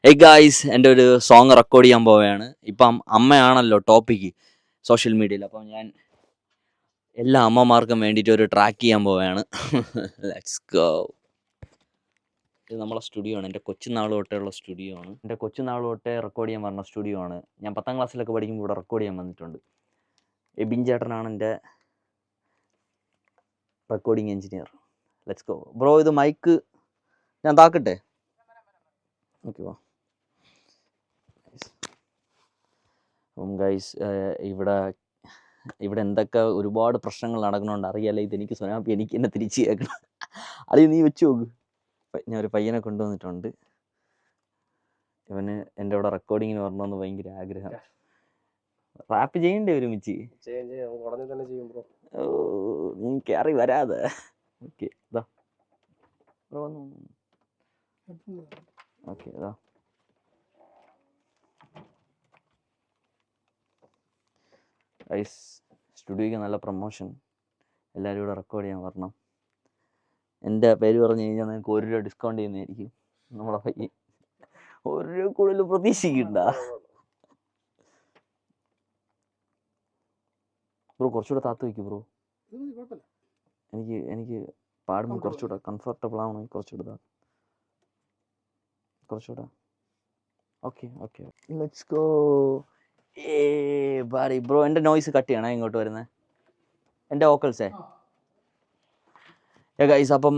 Hey guys, എൻ്റെ ഒരു song record ചെയ്യാൻ പോവുകയാണ്. ഇപ്പം അമ്മയാണല്ലോ ടോപ്പിക്ക് സോഷ്യൽ മീഡിയയിൽ. അപ്പം ഞാൻ എല്ലാ അമ്മമാർക്കും വേണ്ടിയിട്ട് ഒരു ട്രാക്ക് ചെയ്യാൻ പോവുകയാണ്. Let's go. ഇത് നമ്മളെ സ്റ്റുഡിയോ ആണ്. എൻ്റെ കൊച്ചുനാൾ തൊട്ടേയുള്ള സ്റ്റുഡിയോ ആണ്. എൻ്റെ കൊച്ചുനാൾ തൊട്ടേ റെക്കോർഡ് ചെയ്യാൻ പറഞ്ഞ സ്റ്റുഡിയോ ആണ്. ഞാൻ 10ാം ക്ലാസ്സിലൊക്കെ പഠിക്കുമ്പോൾ ഇവിടെ റെക്കോർഡ് ചെയ്യാൻ വന്നിട്ടുണ്ട്. എബിൻ ചേട്ടനാണ് എൻ്റെ recording engineer. Let's go bro. ഇത് മൈക്ക് ഞാൻ താക്കട്ടെ? ഓക്കെ വാ. അപ്പം ഗൈസ്, ഇവിടെ എന്തൊക്കെ ഒരുപാട് പ്രശ്നങ്ങൾ നടക്കണോണ്ട് അറിയാലോ. ഇതെനിക്ക് സുനാപ്പി എനിക്ക് എന്നെ തിരിച്ച് കേൾക്കണം. അത് നീ വെച്ച് നോക്ക്. ഞാൻ ഒരു പയ്യനെ കൊണ്ടുവന്നിട്ടുണ്ട്. ഇവന് എൻ്റെ ഇവിടെ റെക്കോർഡിങ്ങിന് വരണമെന്ന് ഭയങ്കര ആഗ്രഹം. റാപ്പ് ചെയ്യണ്ടേ ഒരുമിച്ച്? ഓ, നീ കയറി വരാതെ. ഓക്കെ ഇതാ ഓക്കെ ഇതാ. ഗൈസ്, സ്റ്റുഡിയോയ്ക്ക് നല്ല പ്രൊമോഷൻ. എല്ലാവരും ഇവിടെ റെക്കോർഡ് ചെയ്യാൻ വരണം. എൻ്റെ പേര് പറഞ്ഞു കഴിഞ്ഞാൽ നിങ്ങൾക്ക് 1 രൂപ ഡിസ്കൗണ്ട് ചെയ്യുന്നതായിരിക്കും. നമ്മളെ പയ്യൻ 1 രൂപ കൂടുതൽ പ്രതീക്ഷിക്കണ്ട ബ്രോ. കുറച്ചുകൂടെ താത്ത് വയ്ക്കും ബ്രോ. എനിക്ക് പാടുമ്പോൾ കുറച്ചുകൂടെ കംഫർട്ടബിൾ ആവണമെങ്കിൽ കുറച്ചുകൂടെ. Okay okay, let's go. Bari bro, എൻ്റെ നോയ്സ് കട്ട് ചെയ്യണേ ഇങ്ങോട്ട് വരുന്നത്, എൻ്റെ വോക്കൽസേ. ഗൈസ്, അപ്പം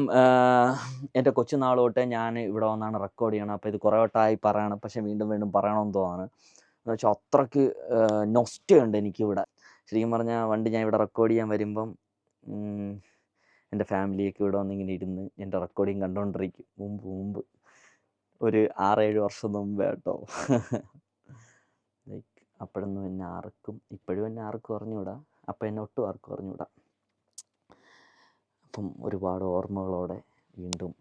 എൻ്റെ കൊച്ചുനാൾ തൊട്ടേ ഞാൻ ഇവിടെ വന്നാണ് റെക്കോർഡ് ചെയ്യണം. അപ്പോൾ ഇത് കുറേ വട്ടമായി പറയണം, പക്ഷേ വീണ്ടും പറയണമെന്ന് തോന്നാണ്. എന്ന് വെച്ചാൽ അത്രയ്ക്ക് നൊസ്റ്റയുണ്ട് എനിക്കിവിടെ. ശരിക്കും പറഞ്ഞാൽ പണ്ട് ഞാൻ ഇവിടെ റെക്കോർഡ് ചെയ്യാൻ വരുമ്പം എൻ്റെ ഫാമിലിയൊക്കെ ഇവിടെ വന്നിങ്ങനെ ഇരുന്ന് എൻ്റെ റെക്കോർഡിങ് കണ്ടുകൊണ്ടിരിക്കും. മുമ്പ് ഒരു 6-7 വർഷം മുമ്പ് കേട്ടോ. ലൈക്ക് അപ്പോഴൊന്നും ഇപ്പോഴും എന്നെ ആർക്കും അറിഞ്ഞുകൂടാ. അപ്പം എന്നെ ഒട്ടും ആർക്കും അറിഞ്ഞുകൂടാ. അപ്പം ഒരുപാട് ഓർമ്മകളോടെ വീണ്ടും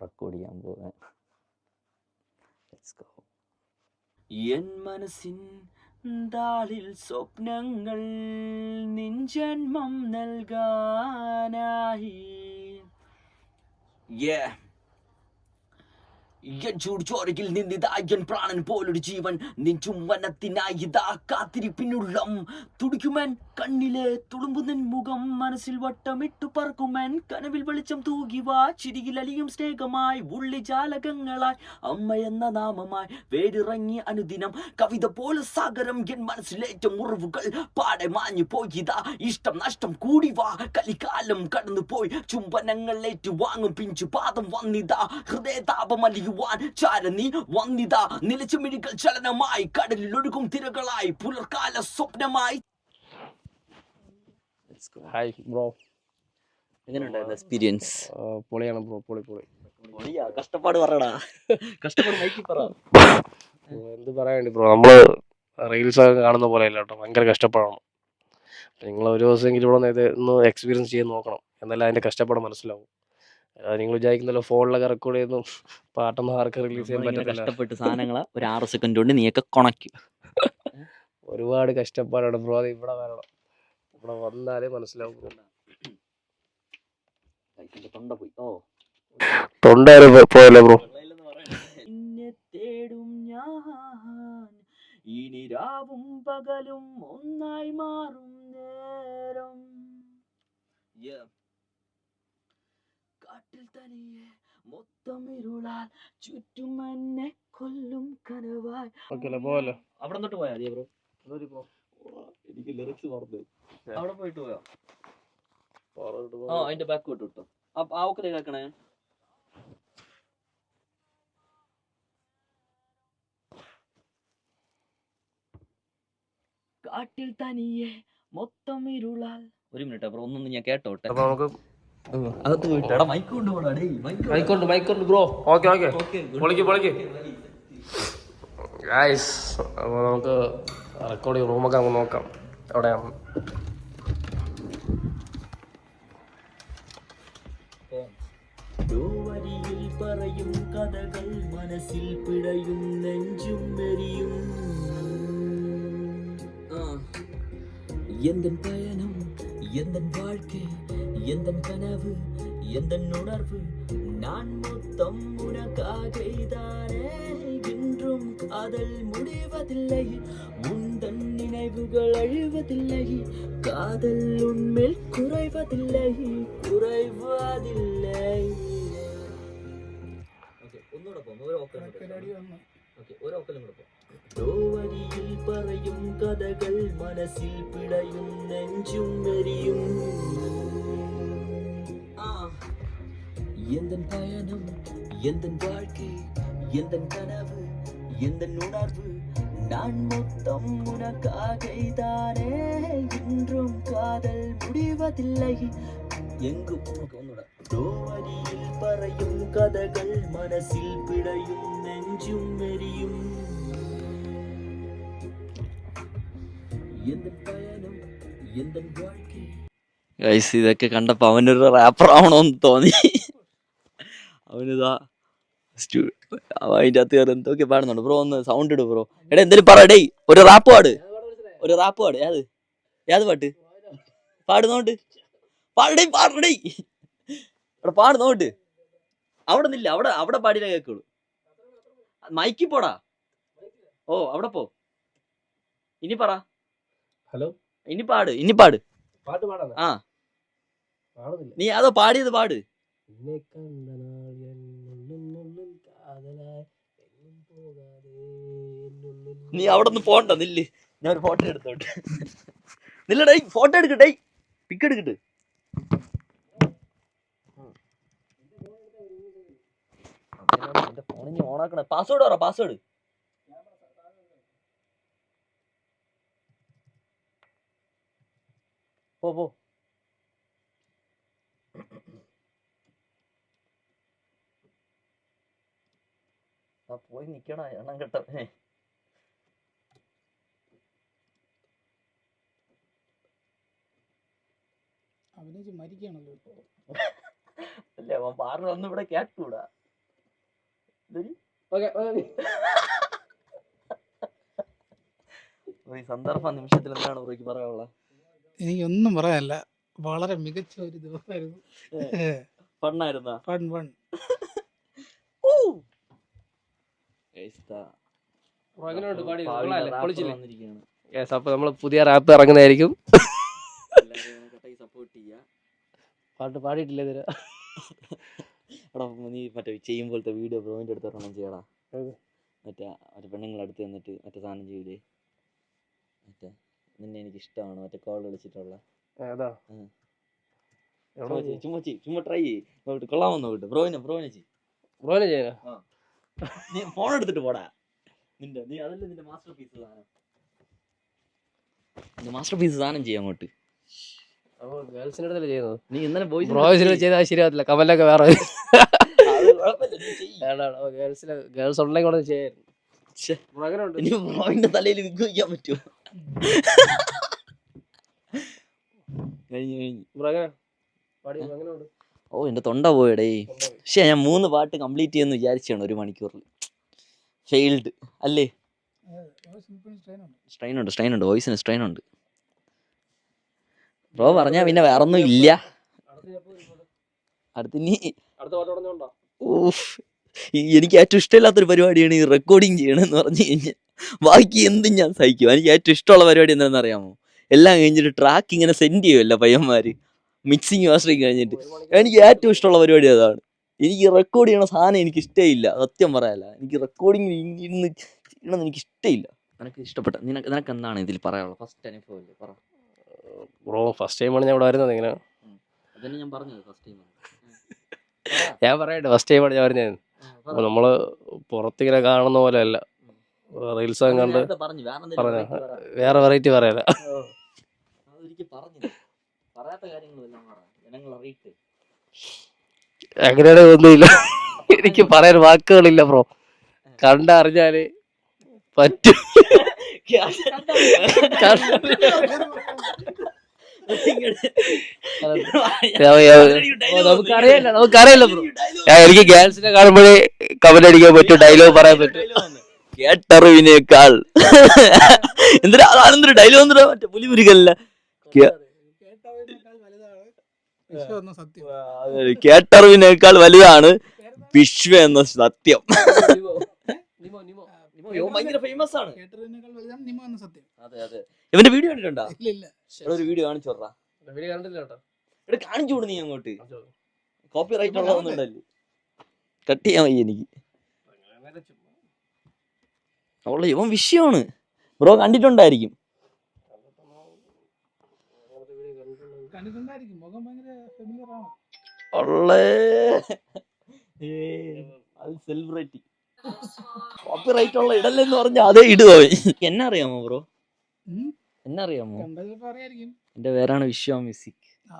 റെക്കോർഡ് ചെയ്യാൻ പോകാൻ. Let's go. എൻ മനസ്സിൻ താളിൽ സ്വപ്നങ്ങൾ നിൻ ജന്മം നൽകാനായി. ചൂടിച്ചോരയിൽ നിന്നിതാ എൻ പ്രാണൻ പോലൊരു ജീവൻ നിൻ ചുംബനത്തിനായി ഇതാ കാത്തിരിപ്പിനുള്ളം തുടിക്കുമൻ കണ്ണിലെ തുളുമ്പുന്നൻ മുഖം മനസ്സിൽ വട്ടമിട്ടു പറക്കുമൻ കനവിൽ വെളിച്ചം തൂകിവാ ചിരിയിൽ അലിയും സ്നേഹമായി ഉള്ളി ജാലകങ്ങളായി അമ്മ എന്ന നാമമായി വേരിറങ്ങി അനുദിനം കവിത പോലെ സാഗരം എൻ മനസ്സിലേറ്റ മുറിവുകൾ പാടെ മാഞ്ഞു പോയിതാ ഇഷ്ടം നഷ്ടം കൂടി വാ കലിക്കാലം കടന്നു പോയി ചുംബനങ്ങൾ ഏറ്റു വാങ്ങും പിഞ്ചു പാദം വന്നിതാ ഹൃദയതാപം അലിയുവാൻ ചാരനീ വന്നിതാ നിലച്ചു മിഴികൾ ചലനമായി കടലിൽ ഒഴുകും തിരകളായി പുലർക്കാല സ്വപ്നമായി. ഹായ് ബ്രോ, എങ്ങനെയുണ്ടായിരുന്നു എക്സ്പീരിയൻസ്? പൊളിയാണ് ബ്രോ, പൊളി. കഷ്ടപ്പാട് പറയടാ, കഷ്ടപ്പാട് മൈക്കി പറ. എന്ത് പറയാണ്ടി ബ്രോ, നമ്മള് റീൽസ് ഒക്കെ കാണുന്ന പോലെ അല്ല കേട്ടോ, ഭയങ്കര കഷ്ടപ്പാടാണ്. നിങ്ങൾ ഒരു ദിവസമെങ്കിലും ഇവിടെ ഒന്ന് എക്സ്പീരിയൻസ് ചെയ്ത് നോക്കണം, എന്നാലും അതിന്റെ കഷ്ടപ്പാട് മനസ്സിലാവും. നിങ്ങൾ വിചാരിക്കുന്നല്ലോ ഫോണിലൊക്കെ റെക്കോർഡ് ചെയ്യുന്നു പാട്ടൊന്നും ആർക്കും റിലീസ് ചെയ്യാൻ പറ്റത്തില്ല. കഷ്ടപ്പെട്ട് സാധനങ്ങളെ ഒരു 6 സെക്കൻഡ് കൊണ്ട് നീയൊക്കെ കൊണക്കും. ഒരുപാട് കഷ്ടപ്പാടാണ് ബ്രോ. അത് ഇവിടെ വരണം, ഇവിടെ വന്നാലേ മനസ്സിലാവും. തൊണ്ട പോയല്ലേ ബ്രോ. നിന്നെ തേടും ഞാൻ ഇനി രാവും പകലും ഒന്നായി മാറും നേരം. കാട്ടിൽ തനിയെ മൊത്തം ഇരുളാൽ ചുറ്റും എന്നെ കൊല്ലും കനവായി. പോലെ അവിടെ തൊട്ട് പോയാ ബ്രോ. എനിക്ക് ലിറിക്സ് മറന്നു. അവിടെ പോയിട്ട് പോയോ? അതിന്റെ ബാക്ക് വിട്ടു കിട്ടോ. ആ ഓക്കെ കേൾക്കണേ. കാട്ടിൽ തനിയെ മൊത്തം ഇരുളാൽ. ഒരു മിനിറ്റ് ബ്രോ, ഒന്നൊന്ന് ഞാൻ കേട്ടോട്ടെ. അപ്പൊ നമുക്ക് അകത്ത് പോയിട്ട് മൈക്ക് കൊണ്ടുപോടാ. മൈക്കുണ്ട് ബ്രോ. ഓക്കെ പൊളിക്ക് ഗൈസ്. അപ്പോൾ നമുക്ക് റെക്കോർഡ് ചെയ്യും റൂമൊക്കെ നമുക്ക് നോക്കാം എവിടെയാണ്. വരിയിൽ പറയും കഥകൾ മനസ്സിൽ പിടയും നെഞ്ചും എരിയും. எந்தன் பயணம் எந்தன் வாழ்க்கை எந்தன் கனவு எந்தன் உணர்வு நான் மொத்தம் உனக்காக தானே காதல் முடிவதில்லை உந்தன் நினைவுகள் அழிவதில்லை காதல் உன்மேல் குறைவதில்லை குறைவதில்லை. ഒന്നുകൂടെ പോകും ോവരിയിൽ പറയും കഥകൾ മനസ്സിൽ പിടയും നെഞ്ചും എരിയും எந்தன் பயணம் எந்தன் வாழ்க்கை எந்தன் கனவு எந்தன் உணர்வு நான் மொத்தம் உனக்காகத்தானே இன்றும் காதல் முடிவதில்லை எங்கும் ോവരിയിൽ പറയും കഥകൾ മനസ്സിൽ പിടയും നെഞ്ചും എരിയും ഗൈസ് ഇതൊക്കെ കണ്ടപ്പോ അവനൊരു റാപ്പർ ആവണോന്ന് തോന്നി. അവനിതാ അതിൻ്റെ അകത്ത് കയറി എന്തൊക്കെ പാടുന്നുണ്ട്. ബ്രോ ഒന്ന് സൗണ്ട് ഇടും ബ്രോ. എടാ എന്തേലും പറ ഡേയ്, ഒരു റാപ്പ് പാട്. ഏത് പാട്ട് പാടുന്നോണ്ട് പാടടേ അവിടെ പാടുന്നോണ്ട് അവിടെ നില്ല, അവിടെ പാടിയില്ല കേക്കുള്ളൂ. മൈക്കി പോടാ. ഓ അവിടെ പോ. ഇനി പറ. ഹലോ ഇനി പാട് പാട്ട് പാടാ. ആ നീ അതോ പാടിയത് പാട്. നീ അവിടെ നിന്ന് പോണ്ട, നില്ല്. ഞാൻ ഒരു ഫോട്ടോ എടുത്തോട്ട്. നില്ലടേ, ഫോട്ടോ എടുക്കട്ടെ, പിക്ക് എടുക്കട്ടെ. എന്റെ ഫോണിന് ഓണാക്കണേ. പാസ്വേഡ് പറ, പാസ്വേഡ്. പോ പോയി നിക്കണ എണ്ണം കെട്ടേ. അല്ലേ അവൻ പാറിനൊന്നും ഇവിടെ കേട്ടൂടാ. സന്ദർഭ നിമിഷത്തിൽ എന്താണ് ബ്രോയ്ക്ക് പറയാനുള്ളത്? എനിക്കൊന്നും പറയാനല്ല, വളരെ മികച്ച ഒരു ദിവസമായിരുന്നു. ഫണ്ണായിരുന്ന ഫൺ അപ്പൊ നമ്മള് പുതിയ റാപ്പ് ഇറങ്ങുന്നതായിരിക്കും. സപ്പോർട്ട് ചെയ്യാ. പാട്ട് പാടിയിട്ടില്ല ഇതുവരെ. എടാ നീ മറ്റേ ചെയ്യുമ്പോഴത്തെ വീഡിയോ ബ്രോയിൻ്റെ അടുത്ത് ഒരെണ്ണം ചെയ്യടാ. മറ്റേ പെണ്ണുങ്ങളടുത്ത് എന്നിട്ട് മറ്റേ സാധനം ചെയ്യൂലേ, മറ്റേ നിന്നെ എനിക്ക് ഇഷ്ടമാണ്, മറ്റേ കോൾ വിളിച്ചിട്ടുള്ള. ചുമ്മാ ട്രൈ ചെയ്ത് കൊള്ളാമെന്ന് നോക്കിട്ട്. ബ്രോയിനെ ചെയ്യാ. നീ ഫോൺ എടുത്തിട്ട് പോടാ. നീ അതല്ലേ നിന്റെ മാസ്റ്റർ പീസ് സാധനം. നിന്റെ മാസ്റ്റർ പീസ് സാധനം ചെയ്യാം അങ്ങോട്ട്. ഗേൾസിന്റെ അടുത്തല്ലേ ചെയ്യുന്നത്. നീ ഇന്നലെ ബോയ്സിനെ ചെയ്താൽ ശരിയാവത്തില്ല. കമലൊക്കെ വേറെ ഗേൾസ് ഉണ്ടെങ്കിൽ കൂടെ ചെയ്യായിരുന്നു. ബ്രോയിന്റെ തലയിൽ വിഗ് വയ്ക്കാൻ പറ്റുമോ? കഴിഞ്ഞു. ഓ എന്റെ തൊണ്ട പോയടേ. പക്ഷെ ഞാൻ 3 പാട്ട് കംപ്ലീറ്റ് ചെയ്യുമെന്ന് വിചാരിച്ചാണ് 1 മണിക്കൂറിൽ. ഫെയിൽഡ് അല്ലേ? സ്ട്രെയിൻ ഉണ്ട് വോയിസിന് സ്ട്രെയിൻ ഉണ്ട്. ബ്രോ പറഞ്ഞാ പിന്നെ വേറൊന്നും ഇല്ല. എനിക്ക് ഏറ്റവും ഇഷ്ടമില്ലാത്തൊരു പരിപാടിയാണ് ഈ റെക്കോർഡിങ് ചെയ്യണമെന്ന് പറഞ്ഞു കഴിഞ്ഞാൽ. ബാക്കി എന്തും ഞാൻ സഹിക്കും. എനിക്ക് ഏറ്റവും ഇഷ്ടമുള്ള പരിപാടി എന്താണെന്ന് അറിയാമോ? എല്ലാം കഴിഞ്ഞിട്ട് ട്രാക്ക് ഇങ്ങനെ സെൻഡ് ചെയ്യുമല്ലോ പയ്യന്മാര്, മിക്സിങ് മാസ്റ്ററിങ് കഴിഞ്ഞിട്ട്. എനിക്ക് ഏറ്റവും ഇഷ്ടമുള്ള പരിപാടി അതാണ്. എനിക്ക് റെക്കോർഡ് ചെയ്യണ സാധനം എനിക്ക് ഇഷ്ടമില്ല, സത്യം പറയാല്ല. എനിക്ക് റെക്കോർഡിങ് ഇരുന്ന് ചെയ്യണമെന്ന് എനിക്ക് ഇഷ്ടമില്ല. നിനക്ക് ഇഷ്ടപ്പെട്ട നിനക്ക് എന്താണ് ഇതിൽ പറയാനുള്ളത്? ഫസ്റ്റ് അനുഭവം അല്ലേ, പറ ബ്രോ. ഫസ്റ്റ് ടൈമാണ് ഞാൻ ഇവിടെ വരുന്നത്. ഇങ്ങനെ അതന്നെ ഞാൻ പറഞ്ഞത്. ഫസ്റ്റ് ടൈം ഞാൻ പറയട്ടെ, ഫസ്റ്റ് ടൈമാണ് ഞാൻ വരുന്നത്. അപ്പോൾ നമ്മള് പുറത്തിങ്ങനെ കാണുന്ന പോലെ അല്ല, റീൽസ് കണ്ട് പറഞ്ഞ വേറെ വെറൈറ്റി പറയാല. അങ്ങനെയാണ് ഒന്നുമില്ല. എനിക്ക് പറയാൻ വാക്കുകളില്ല ബ്രോ. കണ്ടറിഞ്ഞാല് പറ്റും. നമുക്കറിയില്ല ബ്രോ. എനിക്ക് ഗേൾസിനെ കാണുമ്പോഴേ കമന്റ് അടിക്കാൻ പറ്റും, ഡയലോഗ് പറയാൻ പറ്റും. കേട്ടറിവിനേക്കാൾ എന്തൊരു ഡയലോഗ് എന്തിനാ മറ്റേ പുലിമുരുകല്ല. കേട്ടറിവിനേക്കാൾ വലുതാണ് വിശ്വ എന്ന സത്യം. ഇവൻ ഭയങ്കര ഫേമസ് ആണ്. കേട്ടതിനേക്കാൾ വലുതാണ് നിമോ എന്ന സത്യം. അതെ അതെ. ഇവന്റെ വീഡിയോ കണ്ടിട്ടുണ്ടോ? ഇല്ല ഇല്ല. ഒരു വീഡിയോ കാണിച്ചു വിടാ. വീഡിയോ കണ്ടില്ല കേട്ടോ. ഇവിടെ കാണിച്ചു വിടും നീ അങ്ങോട്ട്. Copy right ഉള്ളതൊന്നുണ്ടല്ലോ. കട്ട് ചെയ്യാൻ വയ്യ എനിക്ക്. അവളെ ഇവൻ വിഷയമാണ്. ബ്രോ കണ്ടിട്ടുണ്ടായിരിക്കും. കണ്ടിട്ടുണ്ടായിരിക്കും. മുഖം ഭയങ്കര ഫെമിലിയർ ആണ്. അത് സെലിബ്രിറ്റി കോപ്പി റൈറ്റ് ഉള്ള ഇടല്ലെന്ന് പറഞ്ഞ അതേ ഇടുവോ? എന്നെ അറിയാമോ ബ്രോ? എന്നെ അറിയാമോ? കണ്ടതിപ്പോ അറിയായിരിക്കും. എന്റെ പേരാണ് വിശ്വ മ്യൂസിക്. ആ.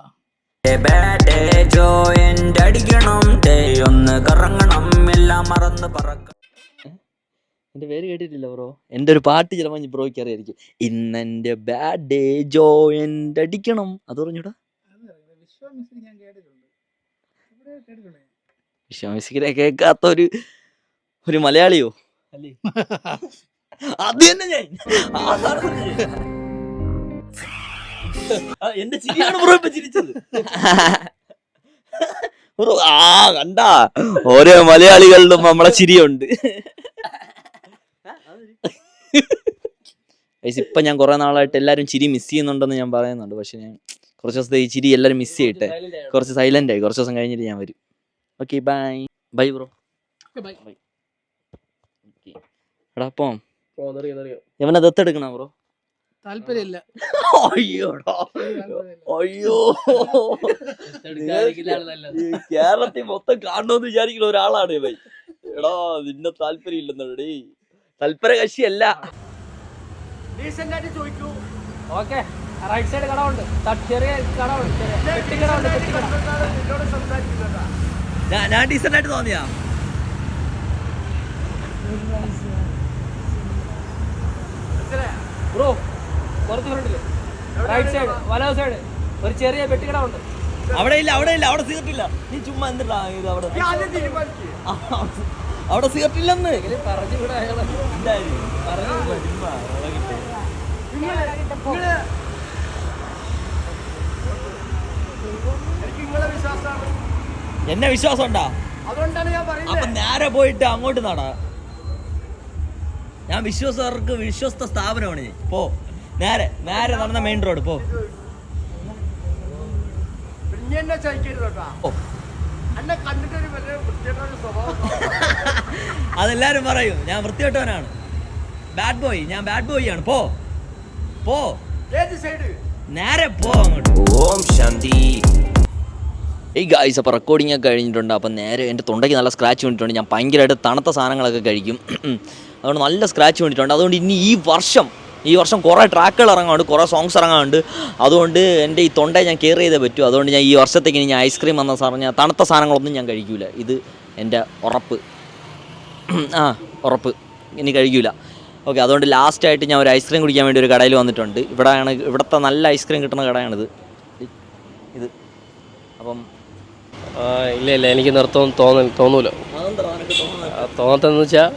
എന്റെ പേര് കേട്ടിട്ടില്ല ബ്രോ. എന്റെ ഒരു പാട്ട് ചിലപ്പോ ബ്രോയ്ക്ക് അറിയായിരിക്കും. ഇന്നെന്റെ ബാഡ് ഡേ ജോ എന്റെ അടിക്കണം. അത് പറഞ്ഞൂടാ. വിശ്വാമിസിൽ ഞാൻ കേട്ടിട്ടുണ്ട്. ഇവിടെ കേട്ടിട്ടുണ്ടേ. വിശ്വാമിസിനെ കേൾക്കാത്ത ഒരു മലയാളിയോ അല്ലേ? അത് തന്നെ ഞാൻ എന്റെ ചിരിയാണ് ബ്രോ ഇപ്പൊ ചിരിച്ചത്. ബ്രോ കണ്ടാ ഓരോ മലയാളികളിലും നമ്മളെ ചിരിയുണ്ട്. ഇപ്പൊ ഞാൻ കുറെ നാളായിട്ട് എല്ലാരും ചിരി മിസ് ചെയ്യുന്നുണ്ടെന്ന് ഞാൻ പറയുന്നുണ്ട്. പക്ഷെ ഞാൻ കുറച്ച് ദിവസത്തെ ഈ ചിരി എല്ലാരും മിസ് ചെയ്യട്ടെ. കുറച്ച് സൈലന്റ് ആയി. കുറച്ച് ദിവസം കഴിഞ്ഞിട്ട് ഞാൻ വരും. Okay bye bye bro. എടാ അപ്പം എവനെ ദത്തെടുക്കണ ബ്രോ? താല്പര്യമില്ല. അയ്യോടാ അയ്യോ, കേരളത്തിൽ മൊത്തം കാണണമെന്ന് വിചാരിക്കുന്ന ഒരാളാണ് ഇവൻ. എടാ നിന്നെ താല്പര്യം ഇല്ലെന്നോടേ. തൽപര കക്ഷിയല്ല. ഓക്കെ റൈറ്റ് സൈഡ് കടമുണ്ട്. ചെറിയ കടമുണ്ട്. ഞാൻ ഡീസന്റ് ആയിട്ട് തോന്നിയാ? ബ്രോ കുറച്ച് ഫ്രണ്ടില് റൈറ്റ് സൈഡ് വലത് സൈഡ് ഒരു ചെറിയ പെട്ടിക്കട ഉണ്ട്. അവിടെ ഇല്ല അവിടെ സിഗരറ്റില്ല. നീ ചുമ്മാ എന്തിട്ടാ ഇത് അവിടെ സിഗരറ്റില്ലെന്ന് പറഞ്ഞു വിടാ. എന്നെ വിശ്വാസം ഉണ്ടാ? അപ്പൊ നേരെ പോയിട്ട് അങ്ങോട്ട് നടാ. ഞാൻ വിശ്വാസർക്ക് വിശ്വസ്ത സ്ഥാപനമാണ്. പോ നേരെ നടന്ന മെയിൻ റോഡ് പോ. അതെല്ലാരും പറയും ഞാൻ വൃത്തികെട്ടവനാണ്. Bad boy. ഞാൻ ബാഡ് ബോയ് ആണ്. പോ നേരെ പോ അങ്ങോട്ട്. ഓം ശാന്തി. ഏയ് ഗായ്സ്, അപ്പോൾ റെക്കോർഡിംഗ് ഒക്കെ കഴിഞ്ഞിട്ടുണ്ട്. അപ്പം നേരെ എൻ്റെ തൊണ്ടയ്ക്ക് നല്ല സ്ക്രാച്ച് വേണ്ടിയിട്ടുണ്ട്. ഞാൻ ഭയങ്കരമായിട്ട് തണുത്ത സാധനങ്ങളൊക്കെ കഴിക്കും. അതുകൊണ്ട് നല്ല സ്ക്രാച്ച് വേണ്ടിയിട്ടുണ്ട്. അതുകൊണ്ട് ഇനി ഈ വർഷം കുറേ ട്രാക്കുകൾ ഇറങ്ങാറുണ്ട്, കുറേ സോങ്സ് ഇറങ്ങാറുണ്ട്. അതുകൊണ്ട് എൻ്റെ ഈ തൊണ്ടയെ ഞാൻ കെയർ ചെയ്തേ പറ്റൂ. അതുകൊണ്ട് ഞാൻ ഈ വർഷത്തേക്ക് ഇനി ഞാൻ ഐസ്ക്രീം വന്ന പറഞ്ഞാൽ തണുത്ത സാധനങ്ങളൊന്നും ഞാൻ കഴിക്കില്ല. ഇത് എൻ്റെ ഉറപ്പ്. ഉറപ്പ് ഇനി കഴിക്കില്ല. ഓക്കെ, അതുകൊണ്ട് ലാസ്റ്റായിട്ട് ഞാൻ ഒരു ഐസ്ക്രീം കുടിക്കാൻ വേണ്ടി ഒരു കടയിൽ വന്നിട്ടുണ്ട്. ഇവിടുത്തെ നല്ല ഐസ്ക്രീം കിട്ടുന്ന കടയാണിത്. ഇത് അപ്പം ഇല്ല എനിക്ക് തോന്നൂല. തോന്നത്തെന്ന് വെച്ചാൽ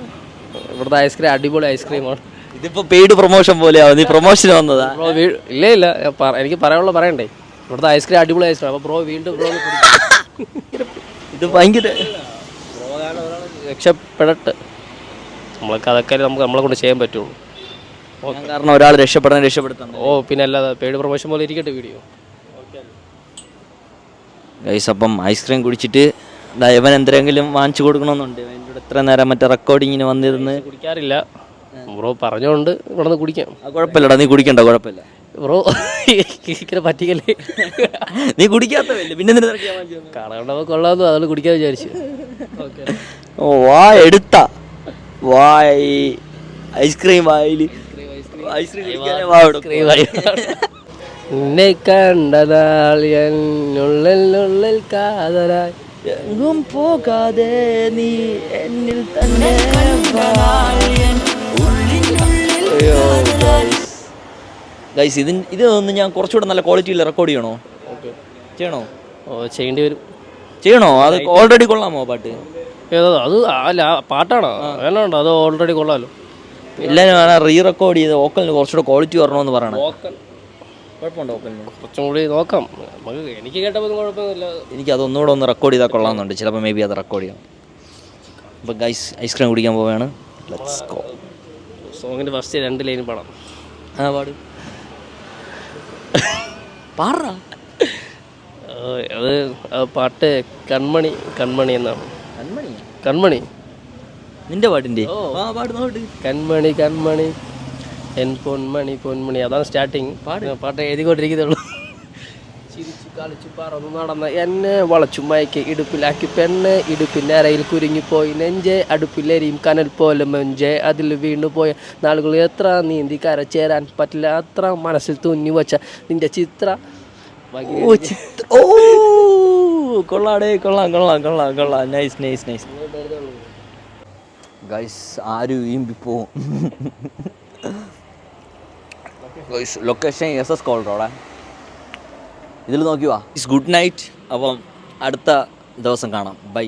ഇവിടുത്തെ ഐസ്ക്രീം അടിപൊളി ഐസ്ക്രീമാണ്. ഇതിപ്പോ പെയ്ഡ് പ്രൊമോഷൻ പോലെയാവും. നീ പ്രൊമോഷൻ വന്നതാ? ഇല്ല എനിക്ക് പറയാനുള്ള പറയണ്ടേ. ഇവിടുത്തെ ഐസ്ക്രീം അടിപൊളി ഐസ്ക്രീം. അപ്പോൾ ബ്രോ വീണ്ടും ഇത് ഭയങ്കര രക്ഷപ്പെടട്ടെ. അതൊക്കെ നമ്മളെ കൊണ്ട് ചെയ്യാൻ പറ്റുള്ളൂ. കാരണം ഒരാൾ രക്ഷപ്പെടുത്താൻ. പിന്നെ അല്ലാതെ പെയ്ഡ് പ്രൊമോഷൻ പോലെ ഇരിക്കട്ടെ വീഡിയോ. ഗൈസ്, അപ്പം ഐസ്ക്രീം കുടിച്ചിട്ട് ഇവൻ എന്തെങ്കിലും വാങ്ങിച്ചു കൊടുക്കണമെന്നുണ്ട്. എൻ്റെ ഇത്ര നേരം മറ്റേ റെക്കോർഡിങ്ങിന് വന്നിരുന്ന് കുടിക്കാറില്ല ബ്രോ, പറഞ്ഞോണ്ട് ഇവിടെ നിന്ന് കുടിക്കാം. കുഴപ്പമില്ലടാ, നീ കുടിക്കണ്ട, കുഴപ്പമില്ല ബ്രോ. പറ്റിക്കല്ലേ, നീ കുടിക്കാത്തല്ലേ പിന്നെ കാണാണ്ടപ്പോ കൊള്ളാമെന്ന് അതുകൊണ്ട് കുടിക്കാൻ വിചാരിച്ചു. എടുത്ത ഐസ്ക്രീം വായിൽ നിന്നെ കണ്ടതാൽ എന്നുള്ളിൽ കാതലായി എങ്ങും പോകാതെ നീ എന്നിൽ തന്നെ. ഗൈസ്, ഇതൊന്ന് ഞാൻ കുറച്ചുകൂടെ നല്ല ക്വാളിറ്റിയിൽ റെക്കോർഡ് ചെയ്യണോ? ചെയ്യണോ? അത് ഓൾറെഡി കൊള്ളാമോ പാട്ട്? അത് അല്ല പാട്ടാണോ? വേണ്ട, അത് ഓൾറെഡി കൊള്ളാമല്ലോ. എല്ലാവരും റീ റെക്കോർഡ് ചെയ്ത് ഓക്കലിന് കുറച്ചുകൂടെ ക്വാളിറ്റി വരണമെന്ന് പറയണം. കുഴപ്പമുണ്ടോ ഓക്കലിന്? കുറച്ചും കൂടി നോക്കാം. എനിക്ക് കേട്ടപ്പോൾ കുഴപ്പമൊന്നുമില്ല. എനിക്ക് അതൊന്നുകൂടെ ഒന്ന് റെക്കോർഡ് ചെയ്താൽ കൊള്ളാമെന്നുണ്ട്. ചിലപ്പോൾ മേ ബി അത് റെക്കോർഡ് ചെയ്യാം. അപ്പോൾ ഗൈസ്, ഐസ്ക്രീം കുടിക്കാൻ പോവുകയാണ്. Let's go. സോങ്ങിൻ്റെ ഫസ്റ്റ് 2 ലൈൻ പാടാം. പാട് പാടാ. അത് പാട്ട് കൺമണി കൺമണി എന്നാണ്. കൺമണി കൺമണി നിന്റെ പാട്ടിൻ്റെ ഓ. പാടുന്നോട്ട്. കൺമണി കൺമണി എൻ പൊന്മണി പൊന്മണി അതാണ് സ്റ്റാർട്ടിങ്. പാട്ട് എഴുതിക്കൊണ്ടിരിക്കുന്നുള്ളൂ. ചിരിച്ചു കളിച്ചു പറന്നു നടന്ന എന്നെ വളച്ചു മയക്കി ഇടുപ്പിലാക്കി പെണ്ണ് ഇടുപ്പിൻ്റെ അരയിൽ കുരുങ്ങിപ്പോയി നെഞ്ചെ അടുപ്പിലെരിയും കനൽ പോലെ മെഞ്ചെ അതിൽ വീണുപോയ നാളുകൾ എത്ര നീന്തി കരച്ചേരാൻ പറ്റില്ല അത്ര മനസ്സിൽ തുന്നി വച്ച നിന്റെ ചിത്ര ഓ കൊള്ളാടേ, കൊള്ളാം. നൈസ്. ഗൈസ് ആരും ഈമ്പിപ്പോവും. ഗൈസ് ലൊക്കേഷൻ SS കോളറോടെ ഇതിൽ നോക്കി വാ. Good night. അപ്പം അടുത്ത ദിവസം കാണാം. ബൈ.